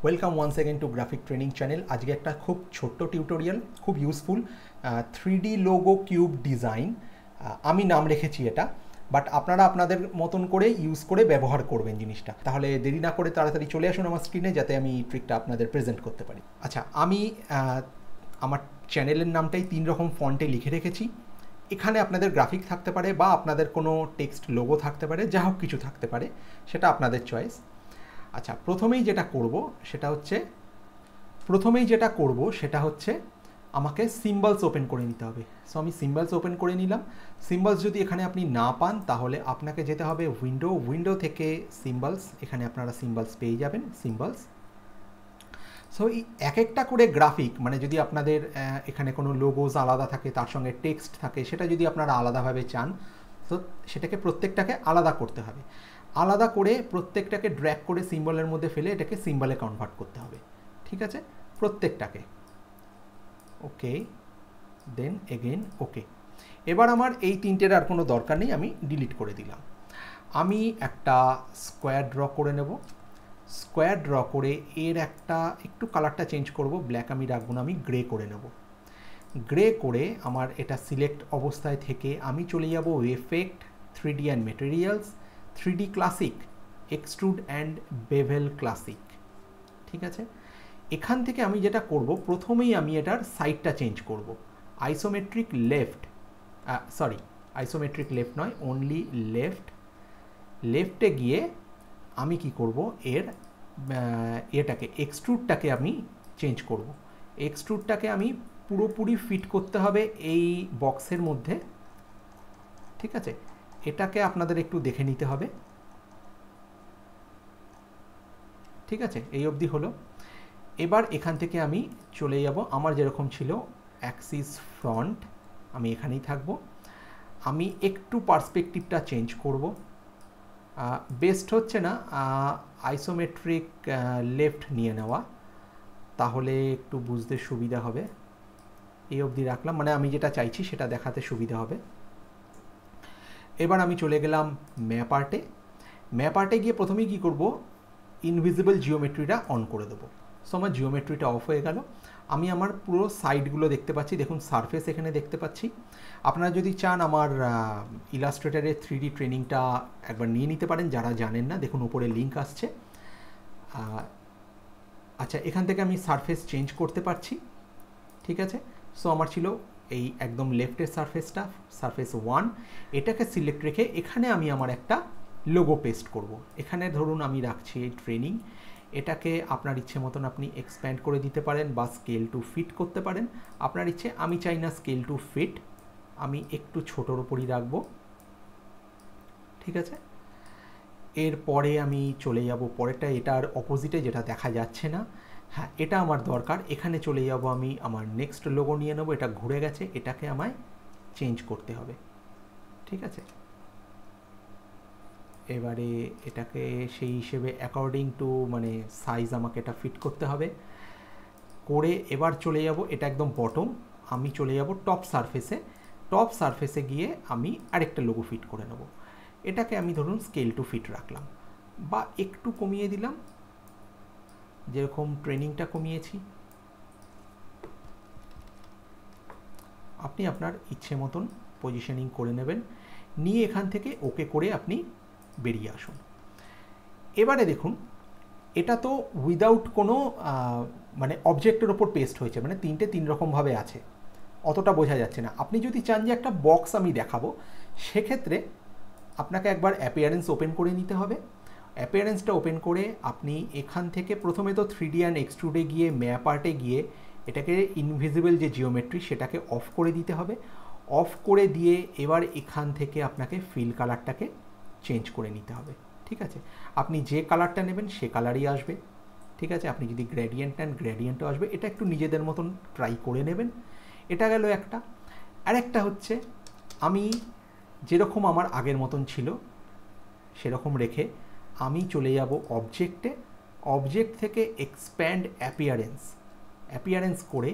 Welcome once again to graphic training channel. আজকে একটা খুব ছোট্ট টিউটোরিয়াল, খুব useful 3D logo cube design. আমি নাম রেখেছি এটা, বাট আপনারা আপনাদের মতন করে ইউজ করে ব্যবহার করবেন জিনিসটা। তাহলে দেরি না করে তাড়াতাড়ি চলে আসুন আমার স্ক্রিনে, যাতে আমি ট্রিকটা আপনাদের প্রেজেন্ট করতে পারি। আচ্ছা, আমি আমার চ্যানেলের নামটাই 3 রকম ফন্টে লিখে রেখেছি। এখানে আপনাদের গ্রাফিক থাকতে পারে বা আপনাদের কোনো টেক্সট লোগো থাকতে পারে, যা হোক কিছু থাকতে পারে, সেটা আপনাদের চয়েস। আচ্ছা, প্রথমেই যেটা করব সেটা হচ্ছে আমাকে সিম্বলস ওপেন করে নিতে হবে। সো আমি সিম্বলস ওপেন করে নিলাম। সিম্বলস যদি এখানে আপনি না পান, তাহলে আপনাকে যেতে হবে উইন্ডো থেকে সিম্বলস। এখানে আপনারা সিম্বলস পেয়ে যাবেন, সিম্বলস। সো এই এক একটা করে গ্রাফিক, মানে যদি আপনাদের এখানে কোনো লোগোস আলাদা থাকে, তার সঙ্গে টেক্সট থাকে, সেটা যদি আপনারা আলাদাভাবে চান, তো সেটাকে প্রত্যেকটাকে আলাদা করতে হবে। আলাদা করে প্রত্যেকটাকে ড্র্যাগ করে সিম্বলের মধ্যে ফেলে এটাকে সিম্বলে কনভার্ট করতে হবে। ঠিক আছে, প্রত্যেকটাকে। ওকে, দেন এগেন ওকে। এবার আমার এই তিনটের আর কোনো দরকার নেই, আমি ডিলিট করে দিলাম। আমি একটা স্কোয়ার ড্র করে নেব। স্কোয়ার ড্র করে এর একটা একটু কালারটা চেঞ্জ করব, ব্ল্যাক আমি রাখবো না, আমি গ্রে করে নেব। গ্রে করে আমার এটা সিলেক্ট অবস্থায় থেকে আমি চলে যাব effect, 3D and materials, 3D classic, extrude and bevel classic. ঠিক আছে, এখান থেকে আমি যেটা করব, প্রথমেই আমি এটার সাইডটা চেঞ্জ করব। আইসোমেট্রিক লেফট, আইসোমেট্রিক লেফট নয়, অনলি লেফটে গিয়ে আমি কি করব, এটাকে এক্সট্রুডটাকে আমি চেঞ্জ করব। এক্সট্রুডটাকে আমি পুরোপুরি ফিট করতে হবে এই বক্সের মধ্যে। ঠিক আছে, এটাকে আপনাদের একটু দেখে নিতে হবে। ঠিক আছে, এই অবধি হলো। এবার এখান থেকে আমি চলে যাব, আমার যেরকম ছিল অ্যাক্সিস ফ্রন্ট, আমি এখানেই থাকব। আমি একটু পার্সপেক্টিভটা চেঞ্জ করব। বেস্ট হচ্ছে না আইসোমেট্রিক লেফট নিয়ে নেওয়া, তাহলে একটু বুঝতে সুবিধা হবে। এই অবধি রাখলাম, মানে আমি যেটা চাইছি সেটা দেখাতে সুবিধা হবে। এবার আমি চলে গেলাম ম্যাপ আর্টে। ম্যাপ আর্টে গিয়ে প্রথমেই কী করব, ইনভিজিবল জিওমেট্রিটা অন করে দেবো। সো আমার জিওমেট্রিটা অফ হয়ে গেল। আমি আমার পুরো সাইডগুলো দেখতে পাচ্ছি, দেখুন সারফেস এখানে দেখতে পাচ্ছি। আপনারা যদি চান আমার ইলাস্ট্রেটারের 3D ট্রেনিংটা একবার নিয়ে নিতে পারেন, যারা জানেন না, দেখুন উপরে লিঙ্ক আসছে। আচ্ছা, এখান থেকে আমি সারফেস চেঞ্জ করতে পারছি। ঠিক আছে, সো আমার ছিল এই একদম লেফটের সারফেসটা, সারফেস 1। এটাকে সিলেক্ট রেখে এখানে আমি আমার একটা লোগো পেস্ট করব। এখানে ধরুন আমি রাখছি এই ট্রেনিং। এটাকে আপনার ইচ্ছে মতন আপনি এক্সপ্যান্ড করে দিতে পারেন বা স্কেল টু ফিট করতে পারেন, আপনার ইচ্ছে। আমি চাই না স্কেল টু ফিট, আমি একটু ছোটোর উপরই রাখবো। ঠিক আছে, এরপরে আমি চলে যাব পরেরটা, এটার অপোজিটে যেটা দেখা যাচ্ছে না। হ্যাঁ, এটা আমার দরকার। এখানে চলে যাব আমি, আমার নেক্সট লোগো নিয়ে নেব। এটা ঘুরে গেছে, এটাকে আমায় চেঞ্জ করতে হবে। ঠিক আছে, এবারে এটাকে সেই হিসেবে অ্যাকর্ডিং টু মানে সাইজ আমাকে এটা ফিট করতে হবে। করে এবার চলে যাব, এটা একদম বটম, আমি চলে যাব টপ সারফেসে গিয়ে আমি আরেকটা লোগো ফিট করে নেব। এটাকে আমি ধরুন স্কেল টু ফিট রাখলাম বা একটু কমিয়ে দিলাম, যেরকম ট্রেনিংটা কমিয়েছি। আপনি আপনার ইচ্ছে মতন পজিশনিং করে নেবেন, নিয়ে এখান থেকে ওকে করে আপনি বেরিয়ে আসুন। এবারে দেখুন, এটা তো উইদাউট কোনো মানে অবজেক্টের ওপর পেস্ট হয়েছে, মানে তিন রকমভাবে আছে, অতটা বোঝা যাচ্ছে না। আপনি যদি চান যে একটা বক্স আমি দেখাবো, সেক্ষেত্রে আপনাকে একবার অ্যাপিয়ারেন্স ওপেন করে নিতে হবে। অ্যাপিয়ারেন্সটা ওপেন করে আপনি এখান থেকে প্রথমে তো 3D অ্যান্ড এক্সট্রুডে গিয়ে ম্যাপ আর্টে গিয়ে এটাকে ইনভিজিবল যে জিওমেট্রি, সেটাকে অফ করে দিতে হবে। অফ করে দিয়ে এবার এখান থেকে আপনাকে ফিল কালারটাকে চেঞ্জ করে নিতে হবে। ঠিক আছে, আপনি যে কালারটা নেবেন সে কালারই আসবে। ঠিক আছে, আপনি যদি গ্রেডিয়েন্ট নেন গ্রেডিয়েন্টও আসবে। এটা একটু নিজেদের মতন ট্রাই করে নেবেন। এটা গেল একটা। আরেকটা হচ্ছে, আমি যেরকম আমার আগের মতন ছিল সেরকম রেখে আমি চলে যাব অবজেক্টে। অবজেক্ট থেকে এক্সপ্যান্ড অ্যাপিয়ারেন্স করে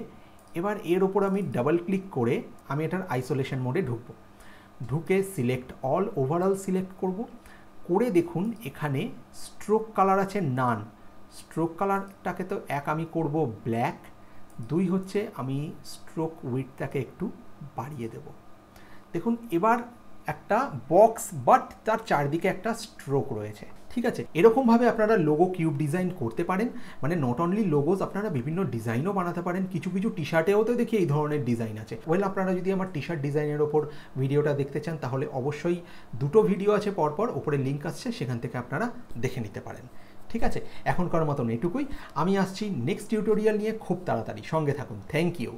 এবার এর ওপর আমি ডাবল ক্লিক করে আমি এটার আইসোলেশন মোডে ঢুকবো। ঢুকে সিলেক্ট অল, ওভারঅল সিলেক্ট করব। করে দেখুন এখানে স্ট্রোক কালার আছে নান। স্ট্রোক কালারটাকে তো আমি করব ব্ল্যাক, 2 হচ্ছে আমি স্ট্রোক উইডথটাকে একটু বাড়িয়ে দেব। দেখুন এবার একটা বক্স বাট তার চারদিকে একটা স্ট্রোক রয়েছে, ঠিক আছে। এরকমভাবে আপনারা লোগো কিউব ডিজাইন করতে পারেন, মানে নট অনলি লোগোস, আপনারা বিভিন্ন ডিজাইনও বানাতে পারেন। কিছু কিছু টি শার্টেও তো দেখি এই ধরনের ডিজাইন আছে। আপনারা যদি আমার টি শার্ট ডিজাইনের ওপর ভিডিওটা দেখতে চান তাহলে অবশ্যই 2টো ভিডিও আছে পরপর, ওপরে লিঙ্ক আসছে, সেখান থেকে আপনারা দেখে নিতে পারেন। ঠিক আছে, এখনকার মতন এটুকুই। আমি আসছি নেক্সট টিউটোরিয়াল নিয়ে খুব তাড়াতাড়ি, সঙ্গে থাকুন। Thank you.